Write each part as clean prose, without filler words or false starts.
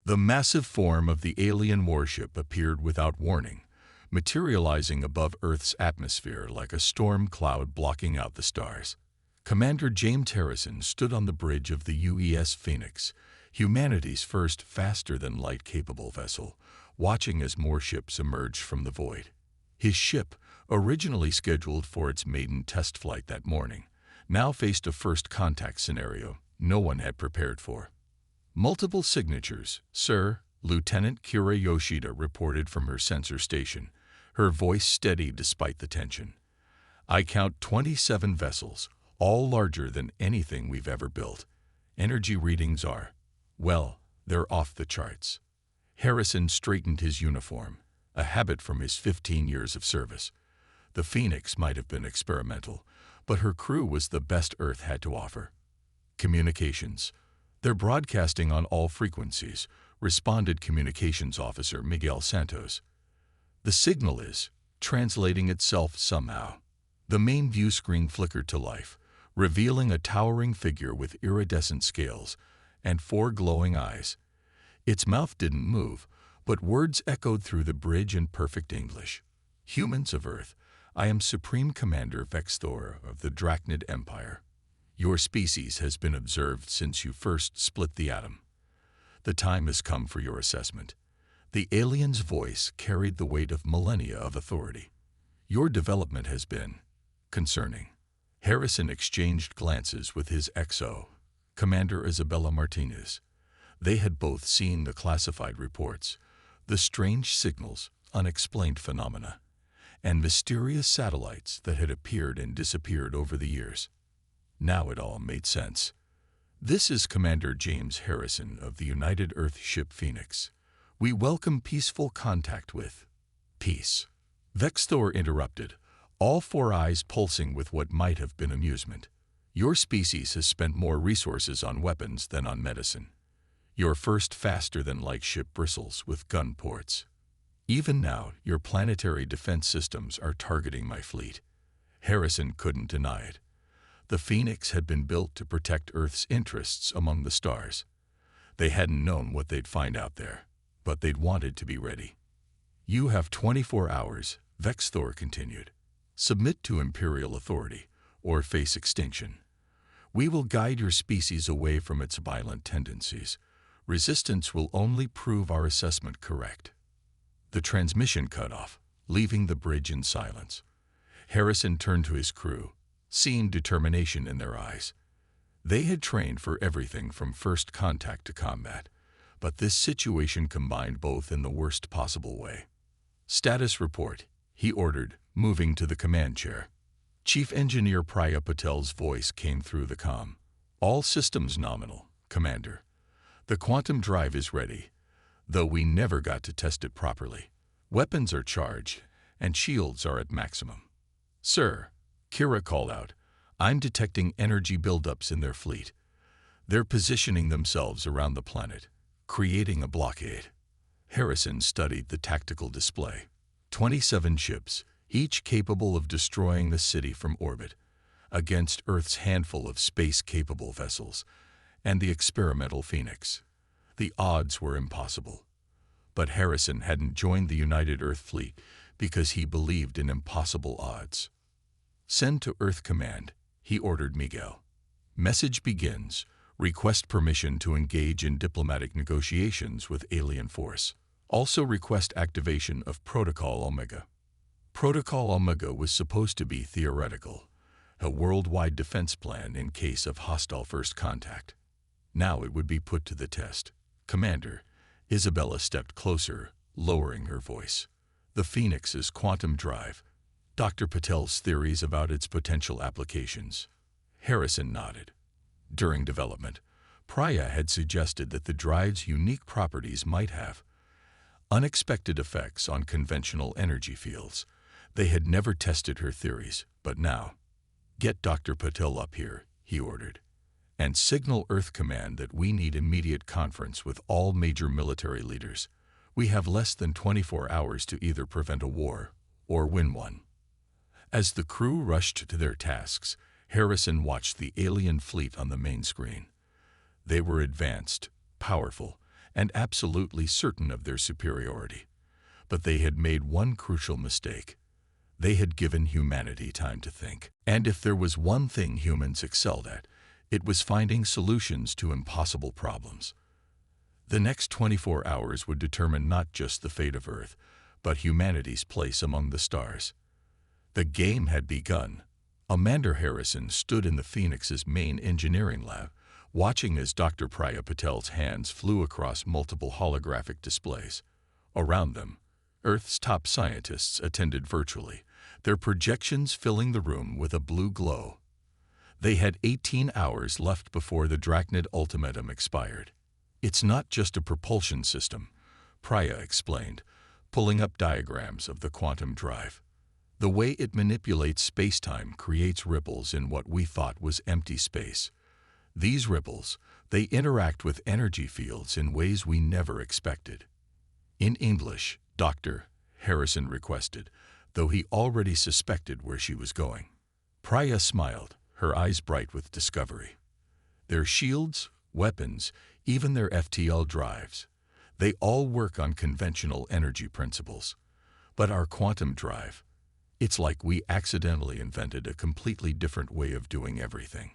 The massive form of the alien warship appeared without warning, materializing above Earth's atmosphere like a storm cloud blocking out the stars. Commander James Harrison stood on the bridge of the UES Phoenix, humanity's first faster-than-light capable vessel, watching as more ships emerged from the void. His ship, originally scheduled for its maiden test flight that morning, now faced a first contact scenario no one had prepared for. "Multiple signatures, sir," Lieutenant Kira Yoshida reported from her sensor station, her voice steady despite the tension. "I count 27 vessels, all larger than anything we've ever built. Energy readings are, well, they're off the charts." Harrison straightened his uniform, a habit from his 15 years of service. The Phoenix might have been experimental, but her crew was the best Earth had to offer. "Communications. They're broadcasting on all frequencies," responded Communications Officer Miguel Santos. "The signal is translating itself somehow." The main view screen flickered to life, revealing a towering figure with iridescent scales and 4 glowing eyes. Its mouth didn't move, but words echoed through the bridge in perfect English. "Humans of Earth, I am Supreme Commander Vexthor of the Drachnid Empire. Your species has been observed since you first split the atom. The time has come for your assessment." The alien's voice carried the weight of millennia of authority. "Your development has been concerning." Harrison exchanged glances with his XO, Commander Isabella Martinez. They had both seen the classified reports, the strange signals, unexplained phenomena, and mysterious satellites that had appeared and disappeared over the years. Now it all made sense. "This is Commander James Harrison of the United Earth ship Phoenix. We welcome peaceful contact with..." "Peace," Vexthor interrupted, all 4 eyes pulsing with what might have been amusement. "Your species has spent more resources on weapons than on medicine. Your first faster-than-light ship bristles with gun ports. Even now, your planetary defense systems are targeting my fleet." Harrison couldn't deny it. The Phoenix had been built to protect Earth's interests among the stars. They hadn't known what they'd find out there, but they'd wanted to be ready. "You have 24 hours, Vexthor continued. "Submit to Imperial authority, or face extinction. We will guide your species away from its violent tendencies. Resistance will only prove our assessment correct." The transmission cut off, leaving the bridge in silence. Harrison turned to his crew, seeing determination in their eyes. They had trained for everything from first contact to combat, but this situation combined both in the worst possible way. "Status report," he ordered, moving to the command chair. Chief Engineer Priya Patel's voice came through the comm. "All systems nominal, Commander. The quantum drive is ready, though we never got to test it properly. Weapons are charged, and shields are at maximum." "Sir," Kira called out, "I'm detecting energy buildups in their fleet. They're positioning themselves around the planet, creating a blockade." Harrison studied the tactical display. 27 ships, each capable of destroying the city from orbit, against Earth's handful of space-capable vessels, and the experimental Phoenix. The odds were impossible. But Harrison hadn't joined the United Earth Fleet because he believed in impossible odds. "Send to Earth Command," he ordered Miguel. "Message begins. Request permission to engage in diplomatic negotiations with alien force. Also request activation of Protocol Omega." Protocol Omega was supposed to be theoretical, a worldwide defense plan in case of hostile first contact. Now it would be put to the test. "Commander," Isabella stepped closer, lowering her voice. "The Phoenix's quantum drive. Dr. Patel's theories about its potential applications." Harrison nodded. During development, Priya had suggested that the drive's unique properties might have unexpected effects on conventional energy fields. They had never tested her theories, but now, "Get Dr. Patel up here," he ordered, "and signal Earth Command that we need immediate conference with all major military leaders. We have less than 24 hours to either prevent a war or win one." As the crew rushed to their tasks, Harrison watched the alien fleet on the main screen. They were advanced, powerful, and absolutely certain of their superiority. But they had made one crucial mistake. They had given humanity time to think. And if there was one thing humans excelled at, it was finding solutions to impossible problems. The next 24 hours would determine not just the fate of Earth, but humanity's place among the stars. The game had begun. Commander Harrison stood in the Phoenix's main engineering lab, watching as Dr. Priya Patel's hands flew across multiple holographic displays. Around them, Earth's top scientists attended virtually, their projections filling the room with a blue glow. They had 18 hours left before the Drachnid ultimatum expired. "It's not just a propulsion system," Priya explained, pulling up diagrams of the quantum drive. "The way it manipulates space-time creates ripples in what we thought was empty space. These ripples, they interact with energy fields in ways we never expected." "In English, Dr. Harrison requested, though he already suspected where she was going. Priya smiled, her eyes bright with discovery. "Their shields, weapons, even their FTL drives, they all work on conventional energy principles. But our quantum drive, it's like we accidentally invented a completely different way of doing everything.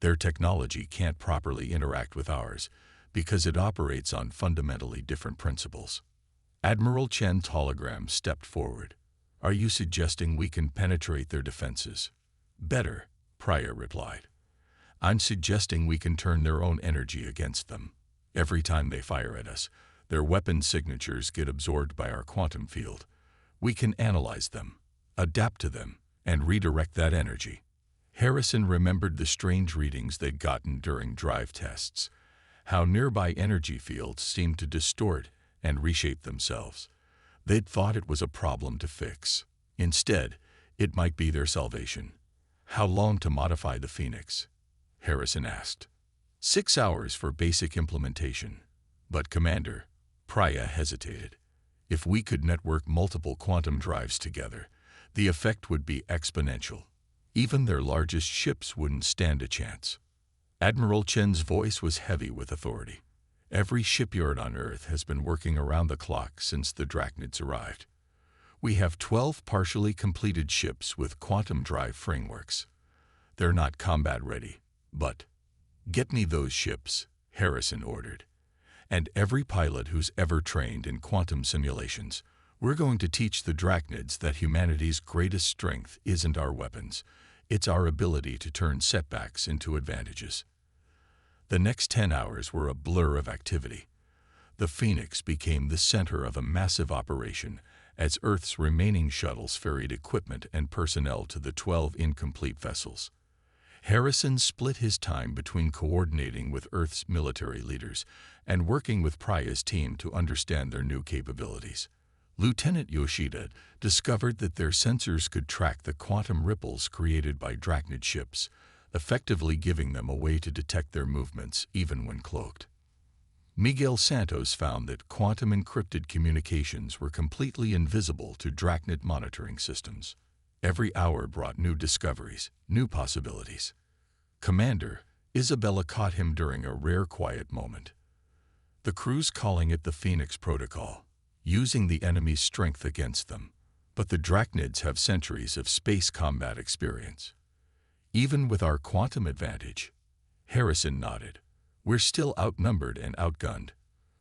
Their technology can't properly interact with ours because it operates on fundamentally different principles." Admiral Chen's hologram stepped forward. "Are you suggesting we can penetrate their defenses?" "Better," Priya replied. "I'm suggesting we can turn their own energy against them. Every time they fire at us, their weapon signatures get absorbed by our quantum field. We can analyze them, adapt to them, and redirect that energy." Harrison remembered the strange readings they'd gotten during drive tests, how nearby energy fields seemed to distort and reshape themselves. They'd thought it was a problem to fix. Instead, it might be their salvation. "How long to modify the Phoenix?" Harrison asked. 6 hours for basic implementation. "But Commander," Priya hesitated, "if we could network multiple quantum drives together, the effect would be exponential. Even their largest ships wouldn't stand a chance." Admiral Chen's voice was heavy with authority. "Every shipyard on Earth has been working around the clock since the Drachnids arrived. We have 12 partially completed ships with quantum drive frameworks. They're not combat ready, but—" "Get me those ships," Harrison ordered. "And every pilot who's ever trained in quantum simulations. We're going to teach the Drachnids that humanity's greatest strength isn't our weapons. It's our ability to turn setbacks into advantages." The next 10 hours were a blur of activity. The Phoenix became the center of a massive operation as Earth's remaining shuttles ferried equipment and personnel to the 12 incomplete vessels. Harrison split his time between coordinating with Earth's military leaders and working with Priya's team to understand their new capabilities. Lieutenant Yoshida discovered that their sensors could track the quantum ripples created by Drachnid ships, effectively giving them a way to detect their movements even when cloaked. Miguel Santos found that quantum-encrypted communications were completely invisible to Drachnid monitoring systems. Every hour brought new discoveries, new possibilities. "Commander," Isabella caught him during a rare quiet moment. "The crew's calling it the Phoenix Protocol, using the enemy's strength against them. But the Drachnids have centuries of space combat experience. Even with our quantum advantage," Harrison nodded, "we're still outnumbered and outgunned,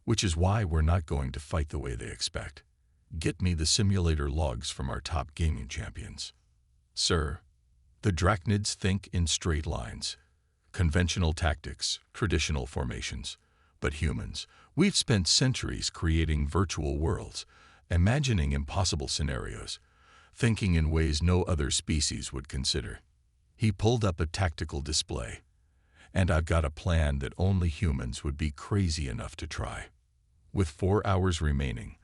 which is why we're not going to fight the way they expect. Get me the simulator logs from our top gaming champions." "Sir." "The Drachnids think in straight lines. Conventional tactics, traditional formations. But humans, we've spent centuries creating virtual worlds, imagining impossible scenarios, thinking in ways no other species would consider." He pulled up a tactical display. "And I've got a plan that only humans would be crazy enough to try." With 4 hours remaining,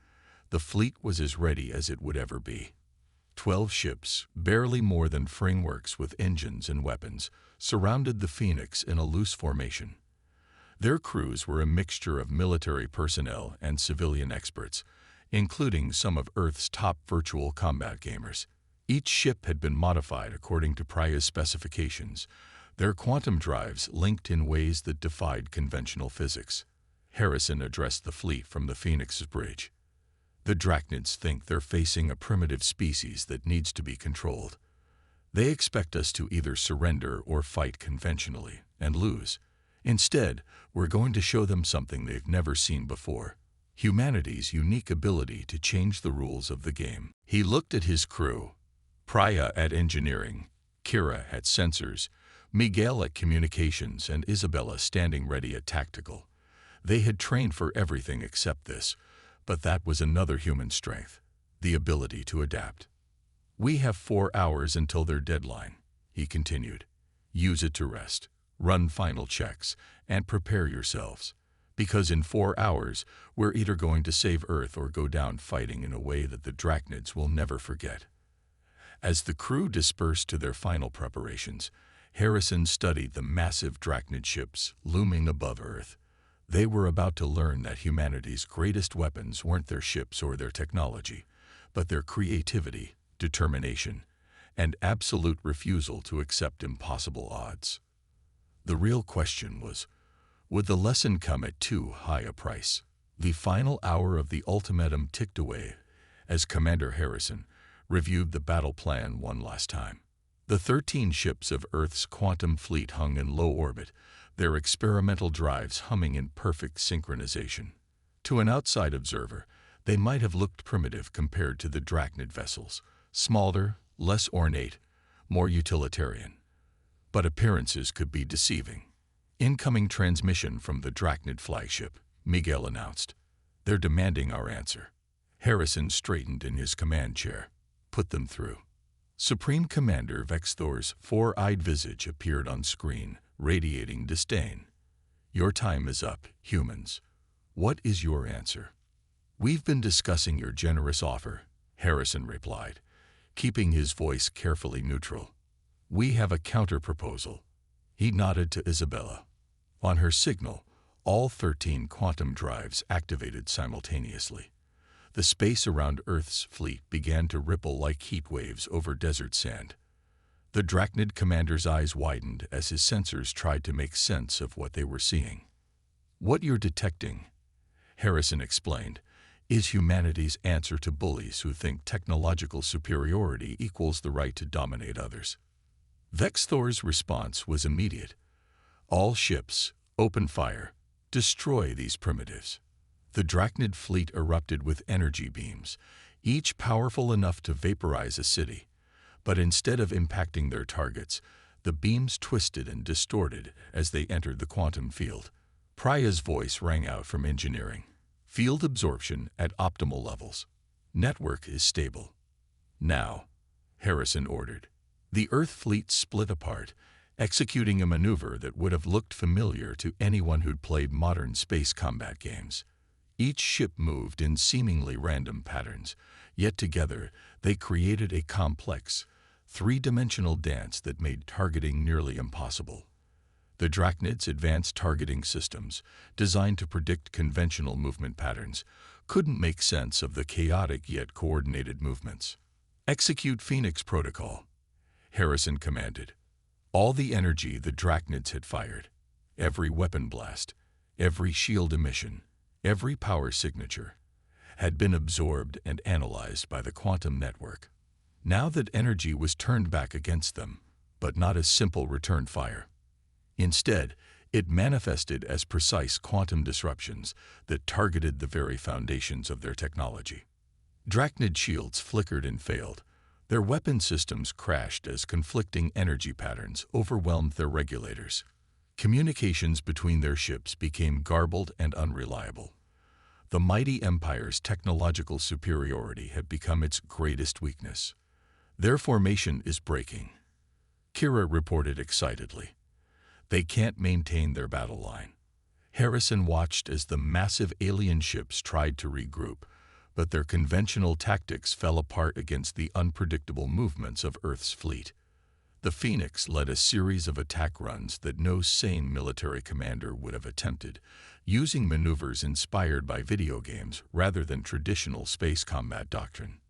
the fleet was as ready as it would ever be. 12 ships, barely more than frameworks with engines and weapons, surrounded the Phoenix in a loose formation. Their crews were a mixture of military personnel and civilian experts, including some of Earth's top virtual combat gamers. Each ship had been modified according to Priya's specifications, their quantum drives linked in ways that defied conventional physics. Harrison addressed the fleet from the Phoenix's bridge. "The Drachnids think they're facing a primitive species that needs to be controlled. They expect us to either surrender or fight conventionally and lose. Instead, we're going to show them something they've never seen before: humanity's unique ability to change the rules of the game." He looked at his crew: Priya at engineering, Kira at sensors, Miguel at communications, and Isabella standing ready at tactical. They had trained for everything except this, but that was another human strength: the ability to adapt. "We have 4 hours until their deadline," he continued. "Use it to rest, run final checks, and prepare yourselves. Because in 4 hours, we're either going to save Earth or go down fighting in a way that the Drachnids will never forget." As the crew dispersed to their final preparations, Harrison studied the massive Drachnid ships looming above Earth. They were about to learn that humanity's greatest weapons weren't their ships or their technology, but their creativity, determination, and absolute refusal to accept impossible odds. The real question was, would the lesson come at too high a price? The final hour of the ultimatum ticked away as Commander Harrison reviewed the battle plan one last time. The 13 ships of Earth's quantum fleet hung in low orbit, their experimental drives humming in perfect synchronization. To an outside observer, they might have looked primitive compared to the Drachnid vessels: smaller, less ornate, more utilitarian. But appearances could be deceiving. "Incoming transmission from the Drachnid flagship," Miguel announced. "They're demanding our answer." Harrison straightened in his command chair. "Put them through." Supreme Commander Vexthor's four-eyed visage appeared on screen, radiating disdain. "Your time is up, humans. What is your answer?" "We've been discussing your generous offer," Harrison replied, keeping his voice carefully neutral. "We have a counter-proposal." He nodded to Isabella. On her signal, all 13 quantum drives activated simultaneously. The space around Earth's fleet began to ripple like heat waves over desert sand. The Drachnid commander's eyes widened as his sensors tried to make sense of what they were seeing. "What you're detecting," Harrison explained, "is humanity's answer to bullies who think technological superiority equals the right to dominate others." Vexthor's response was immediate. "All ships, open fire, destroy these primitives." The Drachnid fleet erupted with energy beams, each powerful enough to vaporize a city. But instead of impacting their targets, the beams twisted and distorted as they entered the quantum field. Priya's voice rang out from engineering. "Field absorption at optimal levels. Network is stable." "Now," Harrison ordered. The Earth fleet split apart, executing a maneuver that would have looked familiar to anyone who'd played modern space combat games. Each ship moved in seemingly random patterns, yet together they created a complex, three-dimensional dance that made targeting nearly impossible. The Drachnid's advanced targeting systems, designed to predict conventional movement patterns, couldn't make sense of the chaotic yet coordinated movements. "Execute Phoenix Protocol," Harrison commanded. All the energy the Drachnids had fired, every weapon blast, every shield emission, every power signature, had been absorbed and analyzed by the quantum network. Now that energy was turned back against them, but not as simple return fire. Instead, it manifested as precise quantum disruptions that targeted the very foundations of their technology. Drachnid shields flickered and failed. Their weapon systems crashed as conflicting energy patterns overwhelmed their regulators. Communications between their ships became garbled and unreliable. The mighty Empire's technological superiority had become its greatest weakness. "Their formation is breaking," Kira reported excitedly. "They can't maintain their battle line." Harrison watched as the massive alien ships tried to regroup, but their conventional tactics fell apart against the unpredictable movements of Earth's fleet. The Phoenix led a series of attack runs that no sane military commander would have attempted, using maneuvers inspired by video games rather than traditional space combat doctrine.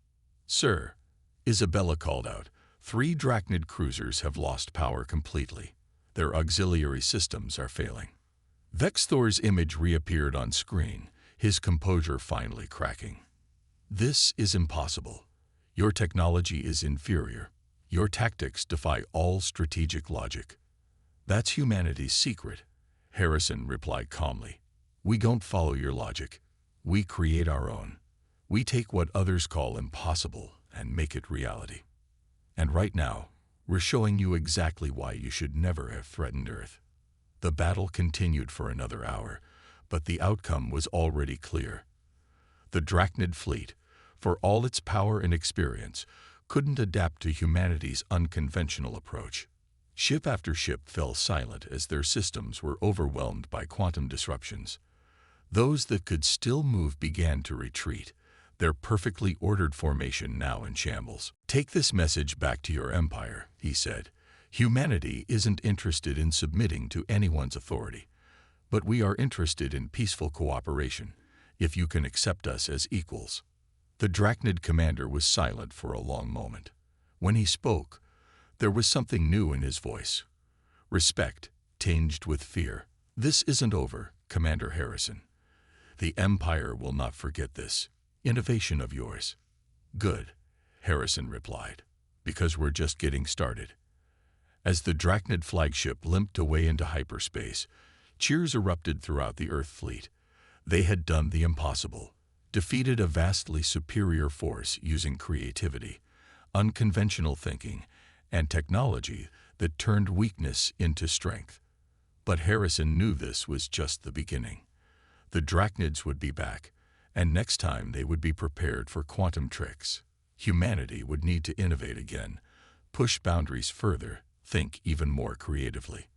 "Sir," Isabella called out, "3 Drachnid cruisers have lost power completely. Their auxiliary systems are failing." Vexthor's image reappeared on screen, his composure finally cracking. This is impossible. Your technology is inferior. Your tactics defy all strategic logic. That's humanity's secret, Harrison replied calmly. We don't follow your logic. We create our own. We take what others call impossible and make it reality. And right now, we're showing you exactly why you should never have threatened Earth. The battle continued for another hour, but the outcome was already clear. The Drachnid fleet, for all its power and experience, couldn't adapt to humanity's unconventional approach. Ship after ship fell silent as their systems were overwhelmed by quantum disruptions. Those that could still move began to retreat, their perfectly ordered formation now in shambles. Take this message back to your empire, he said. Humanity isn't interested in submitting to anyone's authority, but we are interested in peaceful cooperation, if you can accept us as equals. The Drachnid commander was silent for a long moment. When he spoke, there was something new in his voice. Respect, tinged with fear. This isn't over, Commander Harrison. The Empire will not forget this innovation of yours. Good, Harrison replied, because we're just getting started. As the Drachnid flagship limped away into hyperspace, cheers erupted throughout the Earth fleet. They had done the impossible, defeated a vastly superior force using creativity, unconventional thinking, and technology that turned weakness into strength. But Harrison knew this was just the beginning. The Drachnids would be back, and next time they would be prepared for quantum tricks. Humanity would need to innovate again, push boundaries further, think even more creatively.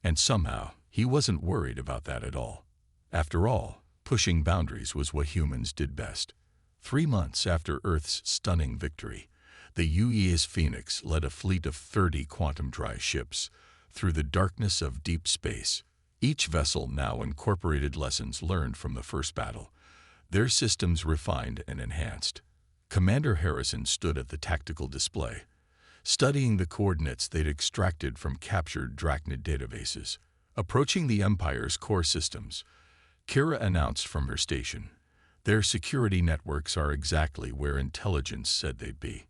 And somehow, he wasn't worried about that at all. After all, pushing boundaries was what humans did best. 3 months after Earth's stunning victory, the UES Phoenix led a fleet of 30 quantum-dry ships through the darkness of deep space. Each vessel now incorporated lessons learned from the first battle, their systems refined and enhanced. Commander Harrison stood at the tactical display, studying the coordinates they'd extracted from captured Drachnid databases. Approaching the Empire's core systems, Kira announced from her station, "Their security networks are exactly where intelligence said they'd be."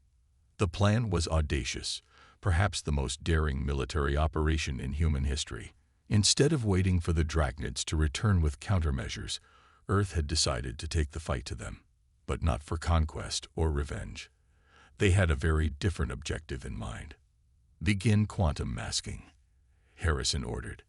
The plan was audacious, perhaps the most daring military operation in human history. Instead of waiting for the Drachnids to return with countermeasures, Earth had decided to take the fight to them, but not for conquest or revenge. They had a very different objective in mind. "Begin quantum masking," Harrison ordered.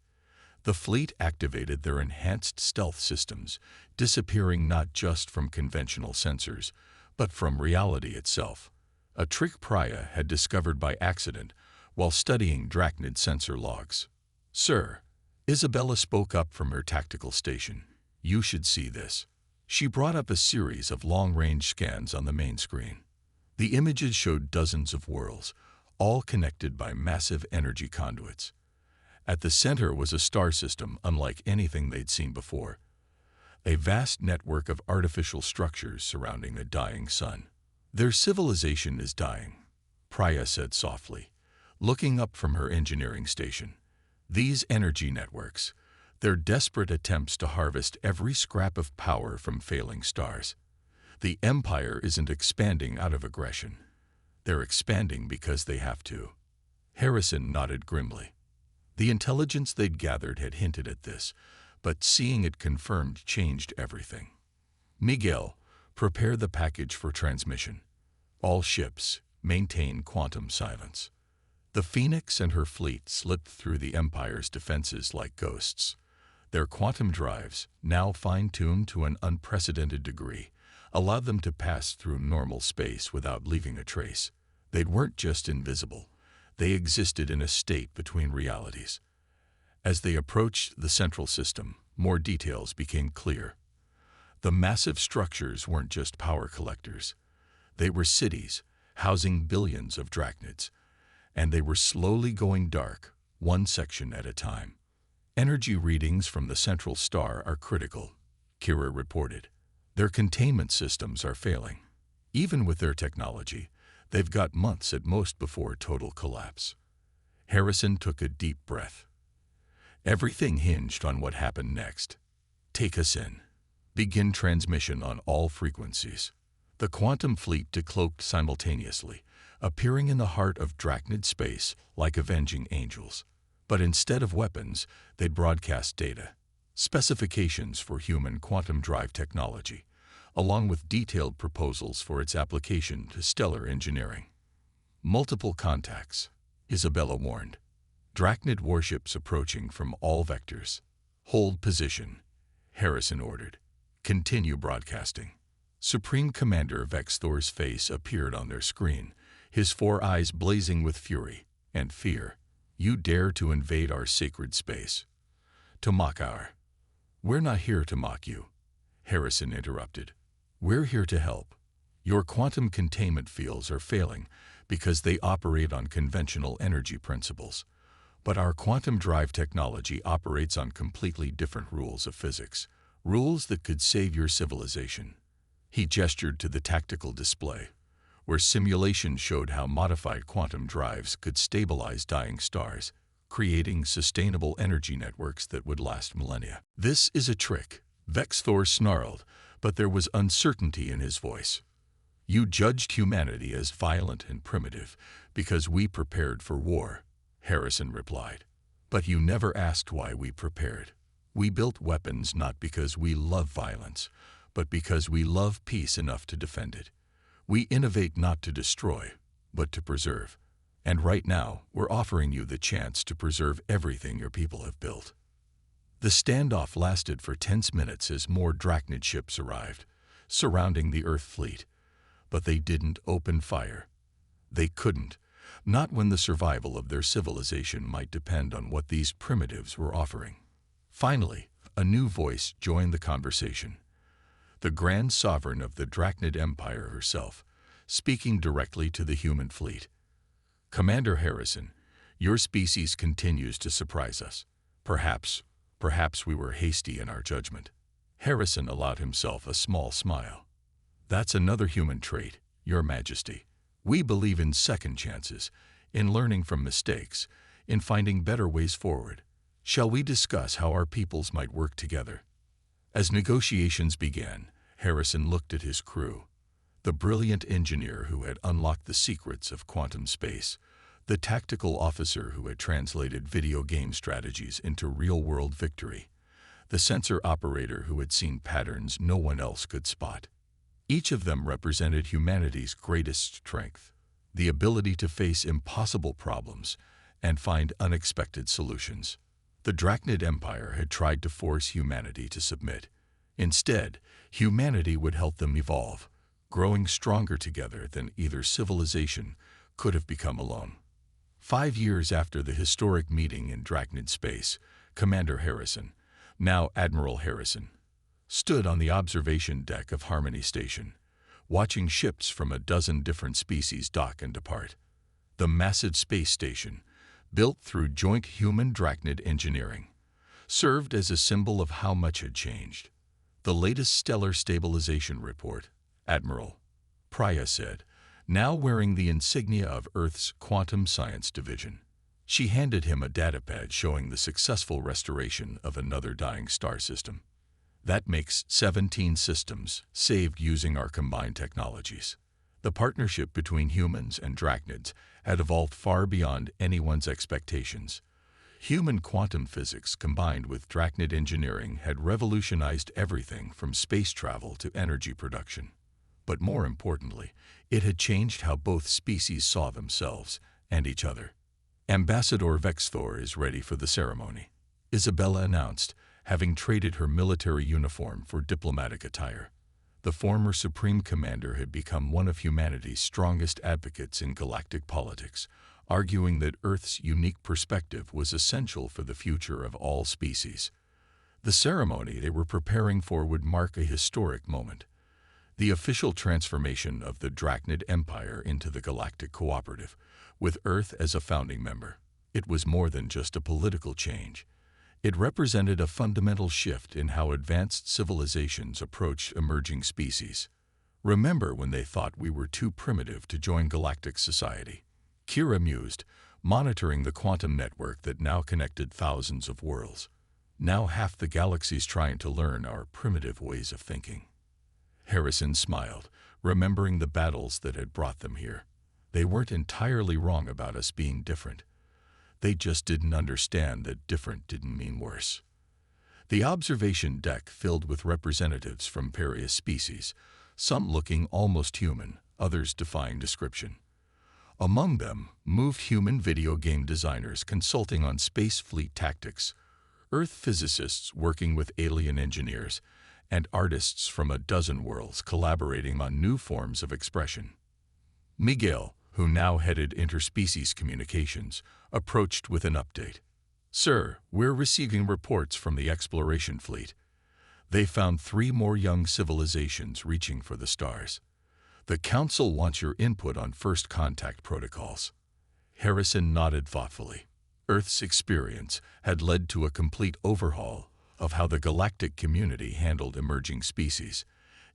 The fleet activated their enhanced stealth systems, disappearing not just from conventional sensors, but from reality itself. A trick Priya had discovered by accident while studying Drachnid sensor logs. "Sir," Isabella spoke up from her tactical station, "you should see this." She brought up a series of long-range scans on the main screen. The images showed dozens of worlds, all connected by massive energy conduits. At the center was a star system unlike anything they'd seen before, a vast network of artificial structures surrounding the dying sun. "Their civilization is dying," Priya said softly, looking up from her engineering station. "These energy networks, they're desperate attempts to harvest every scrap of power from failing stars. The Empire isn't expanding out of aggression. They're expanding because they have to." Harrison nodded grimly. The intelligence they'd gathered had hinted at this, but seeing it confirmed changed everything. "Miguel, prepare the package for transmission. All ships, maintain quantum silence." The Phoenix and her fleet slipped through the Empire's defenses like ghosts. Their quantum drives, now fine-tuned to an unprecedented degree, allowed them to pass through normal space without leaving a trace. They weren't just invisible. They existed in a state between realities. As they approached the central system, more details became clear. The massive structures weren't just power collectors. They were cities, housing billions of Drachnids, and they were slowly going dark, one section at a time. "Energy readings from the central star are critical," Kira reported. "Their containment systems are failing. Even with their technology, they've got months at most before total collapse." Harrison took a deep breath. Everything hinged on what happened next. Take us in. Begin transmission on all frequencies. The quantum fleet decloaked simultaneously, appearing in the heart of Drachnid space like avenging angels. But instead of weapons, they'd broadcast data, specifications for human quantum drive technology, along with detailed proposals for its application to stellar engineering. Multiple contacts, Isabella warned. Drachnid warships approaching from all vectors. Hold position, Harrison ordered. Continue broadcasting. Supreme Commander Vex Thor's face appeared on their screen, his 4 eyes blazing with fury and fear. You dare to invade our sacred space. To mock our... We're not here to mock you, Harrison interrupted. We're here to help. Your quantum containment fields are failing because they operate on conventional energy principles. But our quantum drive technology operates on completely different rules of physics, rules that could save your civilization. He gestured to the tactical display, where simulations showed how modified quantum drives could stabilize dying stars, creating sustainable energy networks that would last millennia. This is a trick, Vex Thor snarled, but there was uncertainty in his voice. You judged humanity as violent and primitive because we prepared for war, Harrison replied. But you never asked why we prepared. We built weapons not because we love violence, but because we love peace enough to defend it. We innovate not to destroy, but to preserve. And right now, we're offering you the chance to preserve everything your people have built. The standoff lasted for tense minutes as more Drachnid ships arrived, surrounding the Earth fleet. But they didn't open fire. They couldn't, not when the survival of their civilization might depend on what these primitives were offering. Finally, a new voice joined the conversation. The Grand Sovereign of the Drachnid Empire herself, speaking directly to the human fleet. Commander Harrison, your species continues to surprise us. Perhaps we were hasty in our judgment. Harrison allowed himself a small smile. That's another human trait, Your Majesty. We believe in second chances, in learning from mistakes, in finding better ways forward. Shall we discuss how our peoples might work together? As negotiations began, Harrison looked at his crew. The brilliant engineer who had unlocked the secrets of quantum space, the tactical officer who had translated video game strategies into real-world victory, the sensor operator who had seen patterns no one else could spot. Each of them represented humanity's greatest strength, the ability to face impossible problems and find unexpected solutions. The Drachnid Empire had tried to force humanity to submit. Instead, humanity would help them evolve, growing stronger together than either civilization could have become alone. 5 years after the historic meeting in Drachnid space, Commander Harrison, now Admiral Harrison, stood on the observation deck of Harmony Station, watching ships from a dozen different species dock and depart. The massive space station, built through joint human-Drachnid engineering, served as a symbol of how much had changed. The latest stellar stabilization report, Admiral Priya said, now wearing the insignia of Earth's Quantum Science Division. She handed him a datapad showing the successful restoration of another dying star system. That makes 17 systems saved using our combined technologies. The partnership between humans and Drachnids had evolved far beyond anyone's expectations. Human quantum physics combined with Drachnid engineering had revolutionized everything from space travel to energy production. But more importantly, it had changed how both species saw themselves and each other. Ambassador Vex Thor is ready for the ceremony, Isabella announced, having traded her military uniform for diplomatic attire. The former Supreme Commander had become one of humanity's strongest advocates in galactic politics, arguing that Earth's unique perspective was essential for the future of all species. The ceremony they were preparing for would mark a historic moment. The official transformation of the Drachnid Empire into the Galactic Cooperative, with Earth as a founding member. It was more than just a political change. It represented a fundamental shift in how advanced civilizations approached emerging species. Remember when they thought we were too primitive to join galactic society? Kira mused, monitoring the quantum network that now connected thousands of worlds. Now half the galaxy's trying to learn our primitive ways of thinking. Harrison smiled, remembering the battles that had brought them here. They weren't entirely wrong about us being different. They just didn't understand that different didn't mean worse. The observation deck filled with representatives from various species, some looking almost human, others defying description. Among them moved human video game designers consulting on space fleet tactics, Earth physicists working with alien engineers, and artists from a dozen worlds collaborating on new forms of expression. Miguel, who now headed interspecies communications, approached with an update. "Sir, we're receiving reports from the exploration fleet. They found 3 more young civilizations reaching for the stars. The Council wants your input on first contact protocols." Harrison nodded thoughtfully. Earth's experience had led to a complete overhaul of how the galactic community handled emerging species.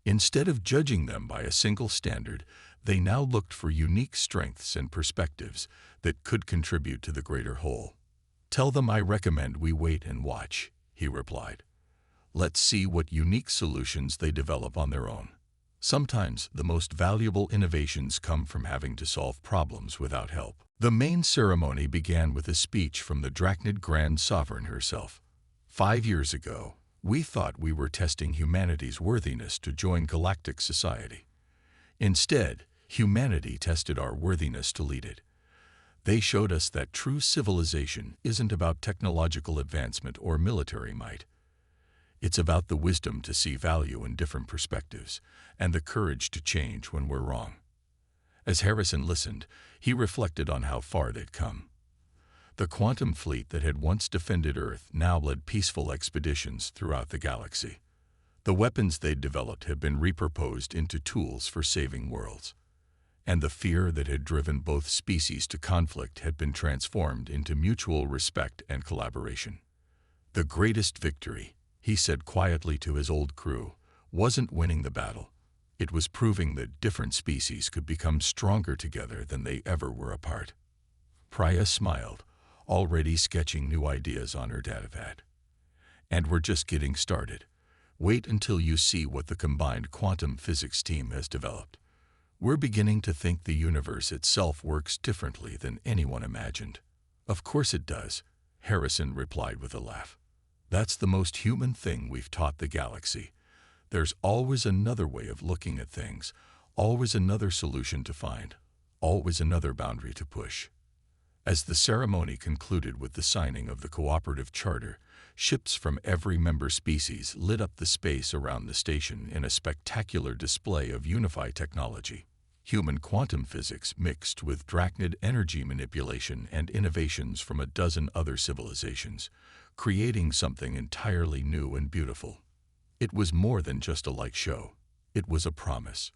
Instead of judging them by a single standard, they now looked for unique strengths and perspectives that could contribute to the greater whole. "Tell them I recommend we wait and watch," he replied. "Let's see what unique solutions they develop on their own. Sometimes the most valuable innovations come from having to solve problems without help." The main ceremony began with a speech from the Drachnid Grand Sovereign herself. 5 years ago, we thought we were testing humanity's worthiness to join galactic society. Instead, humanity tested our worthiness to lead it. They showed us that true civilization isn't about technological advancement or military might. It's about the wisdom to see value in different perspectives and the courage to change when we're wrong. As Harrison listened, he reflected on how far they'd come. The quantum fleet that had once defended Earth now led peaceful expeditions throughout the galaxy. The weapons they'd developed had been repurposed into tools for saving worlds. And the fear that had driven both species to conflict had been transformed into mutual respect and collaboration. "The greatest victory," he said quietly to his old crew, "wasn't winning the battle. It was proving that different species could become stronger together than they ever were apart." Priya smiled, already sketching new ideas on her datapad. "And we're just getting started. Wait until you see what the combined quantum physics team has developed. We're beginning to think the universe itself works differently than anyone imagined." "Of course it does," Harrison replied with a laugh. "That's the most human thing we've taught the galaxy. There's always another way of looking at things, always another solution to find, always another boundary to push." As the ceremony concluded with the signing of the cooperative charter, ships from every member species lit up the space around the station in a spectacular display of unified technology. Human quantum physics mixed with Drachnid energy manipulation and innovations from a dozen other civilizations, creating something entirely new and beautiful. It was more than just a light show. It was a promise.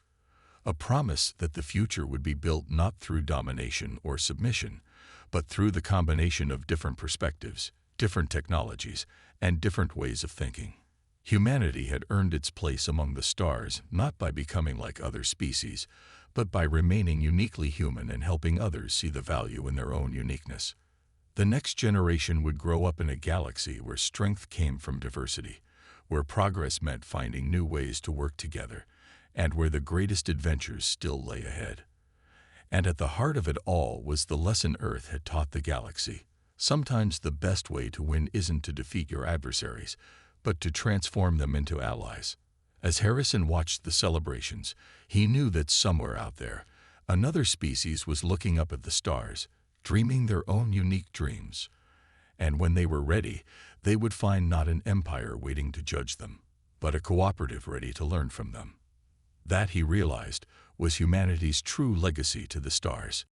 A promise that the future would be built not through domination or submission, but through the combination of different perspectives, different technologies, and different ways of thinking. Humanity had earned its place among the stars not by becoming like other species, but by remaining uniquely human and helping others see the value in their own uniqueness. The next generation would grow up in a galaxy where strength came from diversity, where progress meant finding new ways to work together, and where the greatest adventures still lay ahead. And at the heart of it all was the lesson Earth had taught the galaxy. Sometimes the best way to win isn't to defeat your adversaries, but to transform them into allies. As Harrison watched the celebrations, he knew that somewhere out there, another species was looking up at the stars, dreaming their own unique dreams. And when they were ready, they would find not an empire waiting to judge them, but a cooperative ready to learn from them. That, he realized, was humanity's true legacy to the stars.